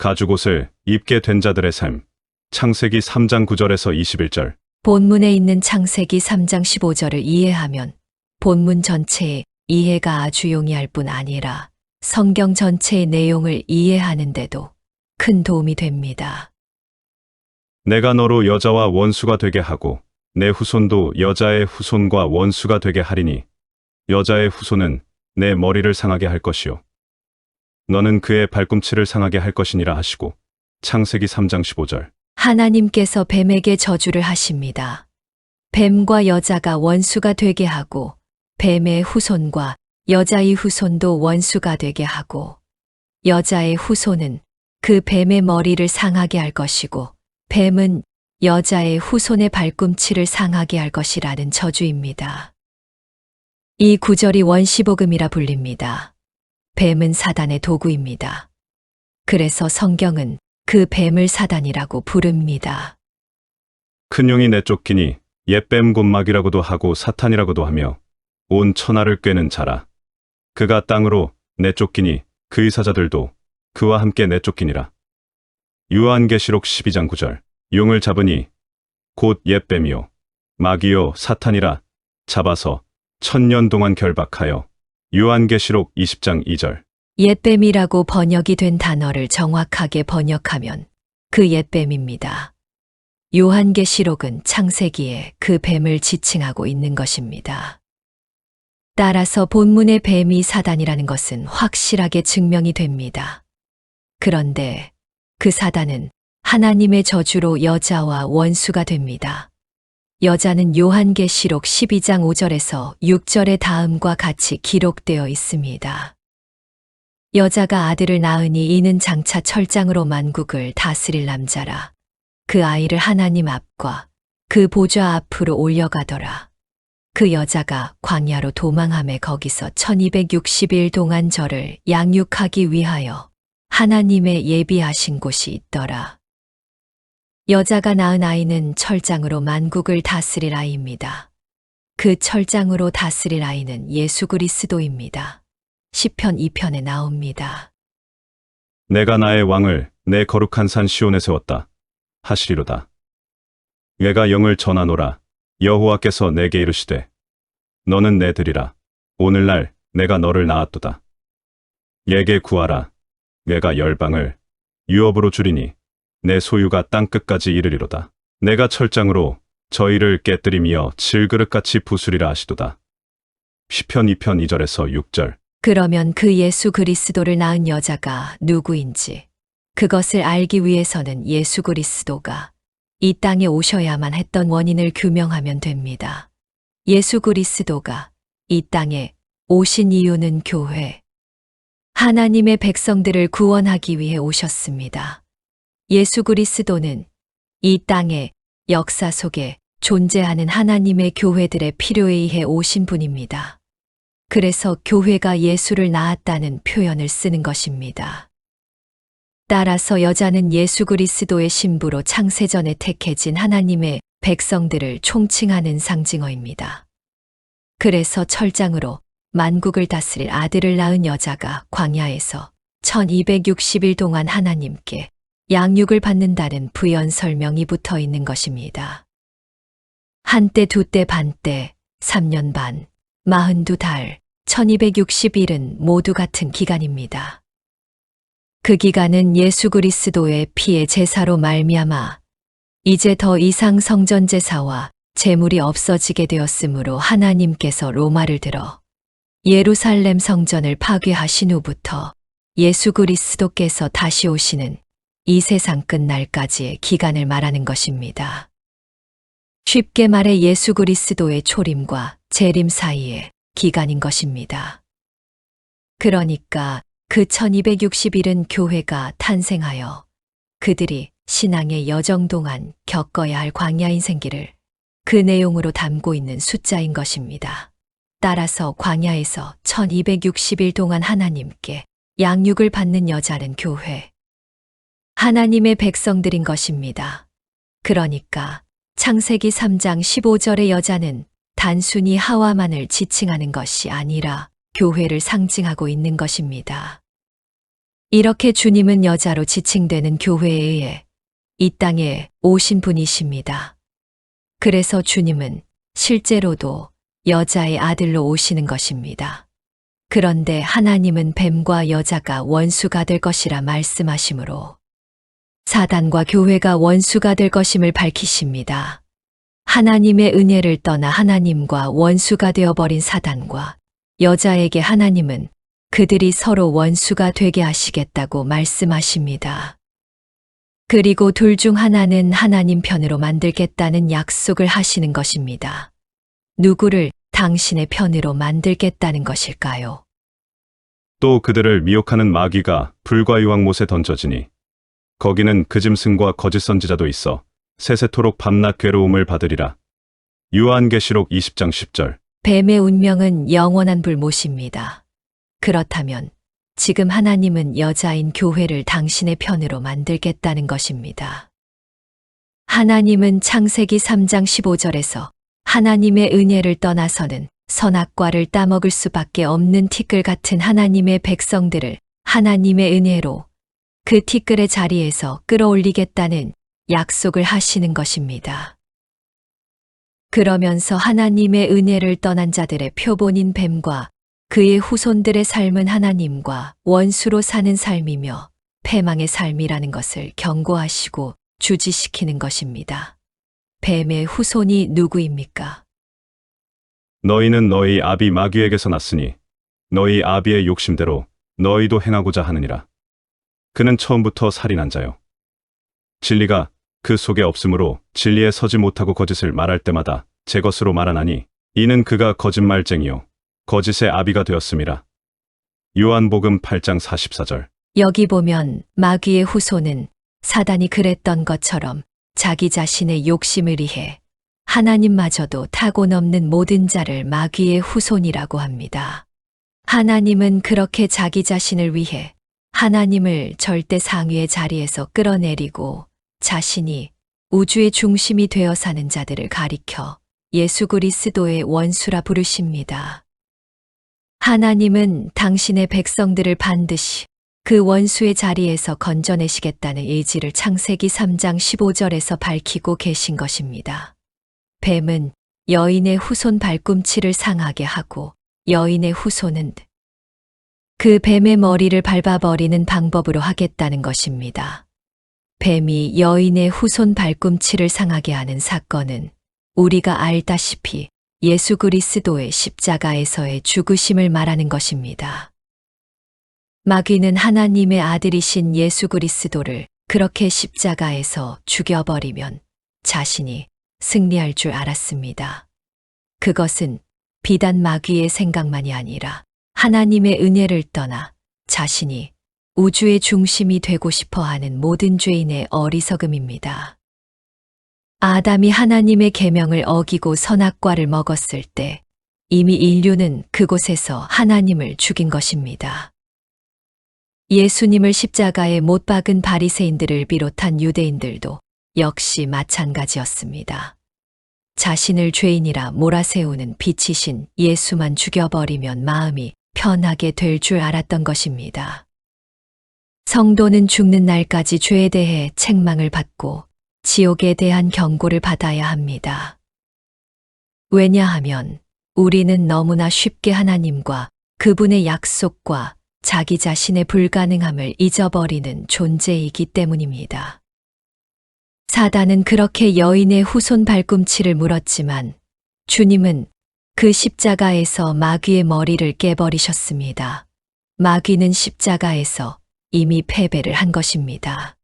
가죽옷을 입게 된 자들의 삶. 창세기 3장 9절에서 21절. 본문에 있는 창세기 3장 15절을 이해하면 본문 전체의 이해가 아주 용이할 뿐 아니라 성경 전체의 내용을 이해하는데도 큰 도움이 됩니다. 내가 너로 여자와 원수가 되게 하고 내 후손도 여자의 후손과 원수가 되게 하리니 여자의 후손은 내 머리를 상하게 할 것이요 너는 그의 발꿈치를 상하게 할 것이니라 하시고 창세기 3장 15절. 하나님께서 뱀에게 저주를 하십니다. 뱀과 여자가 원수가 되게 하고 뱀의 후손과 여자의 후손도 원수가 되게 하고 여자의 후손은 그 뱀의 머리를 상하게 할 것이고 뱀은 여자의 후손의 발꿈치를 상하게 할 것이라는 저주입니다. 이 구절이 원시복음이라 불립니다. 뱀은 사단의 도구입니다. 그래서 성경은 그 뱀을 사단이라고 부릅니다. 큰 용이 내쫓기니 옛뱀 곤막이라고도 하고 사탄이라고도 하며 온 천하를 꿰는 자라. 그가 땅으로 내쫓기니 그의 사자들도 그와 함께 내쫓기니라. 요한계시록 12장 9절. 용을 잡으니 곧 옛뱀이요 마귀요 사탄이라 잡아서 1000년 동안 결박하여. 요한계시록 20장 2절. 옛뱀이라고 번역이 된 단어를 정확하게 번역하면 그 옛뱀입니다. 요한계시록은 창세기에 그 뱀을 지칭하고 있는 것입니다. 따라서 본문의 뱀이 사단이라는 것은 확실하게 증명이 됩니다. 그런데 그 사단은 하나님의 저주로 여자와 원수가 됩니다. 여자는 요한계시록 12장 5절에서 6절의 다음과 같이 기록되어 있습니다. 여자가 아들을 낳으니 이는 장차 철장으로 만국을 다스릴 남자라. 그 아이를 하나님 앞과 그 보좌 앞으로 올려가더라. 그 여자가 광야로 도망하며 거기서 1260일 동안 저를 양육하기 위하여 하나님의 예비하신 곳이 있더라. 여자가 낳은 아이는 철장으로 만국을 다스릴 아이입니다. 그 철장으로 다스릴 아이는 예수 그리스도입니다. 시편 2편에 나옵니다. 내가 나의 왕을 내 거룩한 산 시온에 세웠다 하시리로다. 내가 영을 전하노라. 여호와께서 내게 이르시되 너는 내 들이라. 오늘날 내가 너를 낳았도다. 내게 구하라. 내가 열방을 유업으로 주리니 내 소유가 땅끝까지 이르리로다. 내가 철장으로 저희를 깨뜨리며 질그릇같이 부수리라 하시도다. 시편 2편 2절에서 6절. 그러면 그 예수 그리스도를 낳은 여자가 누구인지 그것을 알기 위해서는 예수 그리스도가 이 땅에 오셔야만 했던 원인을 규명하면 됩니다. 예수 그리스도가 이 땅에 오신 이유는 교회, 하나님의 백성들을 구원하기 위해 오셨습니다. 예수 그리스도는 이 땅의 역사 속에 존재하는 하나님의 교회들의 필요에 의해 오신 분입니다. 그래서 교회가 예수를 낳았다는 표현을 쓰는 것입니다. 따라서 여자는 예수 그리스도의 신부로 창세전에 택해진 하나님의 백성들을 총칭하는 상징어입니다. 그래서 철장으로 만국을 다스릴 아들을 낳은 여자가 광야에서 1260일 동안 하나님께 양육을 받는다는 부연 설명이 붙어 있는 것입니다. 한때, 두때, 반때, 3년 반, 42달, 1260일은 모두 같은 기간입니다. 그 기간은 예수 그리스도의 피의 제사로 말미암아 이제 더 이상 성전 제사와 제물이 없어지게 되었으므로 하나님께서 로마를 들어 예루살렘 성전을 파괴하신 후부터 예수 그리스도께서 다시 오시는 이 세상 끝날까지의 기간을 말하는 것입니다. 쉽게 말해 예수 그리스도의 초림과 재림 사이의 기간인 것입니다. 그러니까 그 1260일은 교회가 탄생하여 그들이 신앙의 여정 동안 겪어야 할 광야인 생기를 그 내용으로 담고 있는 숫자인 것입니다. 따라서 광야에서 1260일 동안 하나님께 양육을 받는 여자는 교회, 하나님의 백성들인 것입니다. 그러니까 창세기 3장 15절의 여자는 단순히 하와만을 지칭하는 것이 아니라 교회를 상징하고 있는 것입니다. 이렇게 주님은 여자로 지칭되는 교회에 의해 이 땅에 오신 분이십니다. 그래서 주님은 실제로도 여자의 아들로 오시는 것입니다. 그런데 하나님은 뱀과 여자가 원수가 될 것이라 말씀하시므로 사단과 교회가 원수가 될 것임을 밝히십니다. 하나님의 은혜를 떠나 하나님과 원수가 되어버린 사단과 여자에게 하나님은 그들이 서로 원수가 되게 하시겠다고 말씀하십니다. 그리고 둘 중 하나는 하나님 편으로 만들겠다는 약속을 하시는 것입니다. 누구를 당신의 편으로 만들겠다는 것일까요? 또 그들을 미혹하는 마귀가 불과 유황못에 던져지니 거기는 그 짐승과 거짓 선지자도 있어 세세토록 밤낮 괴로움을 받으리라. 요한계시록 20장 10절. 뱀의 운명은 영원한 불못입니다. 그렇다면 지금 하나님은 여자인 교회를 당신의 편으로 만들겠다는 것입니다. 하나님은 창세기 3장 15절에서 하나님의 은혜를 떠나서는 선악과를 따먹을 수밖에 없는 티끌 같은 하나님의 백성들을 하나님의 은혜로 그 티끌의 자리에서 끌어올리겠다는 약속을 하시는 것입니다. 그러면서 하나님의 은혜를 떠난 자들의 표본인 뱀과 그의 후손들의 삶은 하나님과 원수로 사는 삶이며 패망의 삶이라는 것을 경고하시고 주지시키는 것입니다. 뱀의 후손이 누구입니까? 너희는 너희 아비 마귀에게서 났으니 너희 아비의 욕심대로 너희도 행하고자 하느니라. 그는 처음부터 살인한 자요. 진리가 그 속에 없으므로 진리에 서지 못하고 거짓을 말할 때마다 제 것으로 말하나니 이는 그가 거짓말쟁이요 거짓의 아비가 되었음이라. 요한복음 8장 44절. 여기 보면 마귀의 후손은 사단이 그랬던 것처럼 자기 자신의 욕심을 위해 하나님마저도 타고 넘는 모든 자를 마귀의 후손이라고 합니다. 하나님은 그렇게 자기 자신을 위해 하나님을 절대 상위의 자리에서 끌어내리고 자신이 우주의 중심이 되어 사는 자들을 가리켜 예수 그리스도의 원수라 부르십니다. 하나님은 당신의 백성들을 반드시 그 원수의 자리에서 건져내시겠다는 의지를 창세기 3장 15절에서 밝히고 계신 것입니다. 뱀은 여인의 후손 발꿈치를 상하게 하고 여인의 후손은 그 뱀의 머리를 밟아버리는 방법으로 하겠다는 것입니다. 뱀이 여인의 후손 발꿈치를 상하게 하는 사건은 우리가 알다시피 예수 그리스도의 십자가에서의 죽으심을 말하는 것입니다. 마귀는 하나님의 아들이신 예수 그리스도를 그렇게 십자가에서 죽여버리면 자신이 승리할 줄 알았습니다. 그것은 비단 마귀의 생각만이 아니라 하나님의 은혜를 떠나 자신이 우주의 중심이 되고 싶어 하는 모든 죄인의 어리석음입니다. 아담이 하나님의 계명을 어기고 선악과를 먹었을 때 이미 인류는 그곳에서 하나님을 죽인 것입니다. 예수님을 십자가에 못 박은 바리새인들을 비롯한 유대인들도 역시 마찬가지였습니다. 자신을 죄인이라 몰아세우는 빛이신 예수만 죽여버리면 마음이 편하게 될 줄 알았던 것입니다. 성도는 죽는 날까지 죄에 대해 책망을 받고 지옥에 대한 경고를 받아야 합니다. 왜냐하면 우리는 너무나 쉽게 하나님과 그분의 약속과 자기 자신의 불가능함을 잊어버리는 존재이기 때문입니다. 사단은 그렇게 여인의 후손 발꿈치를 물었지만 주님은 그 십자가에서 마귀의 머리를 깨버리셨습니다. 마귀는 십자가에서 이미 패배를 한 것입니다.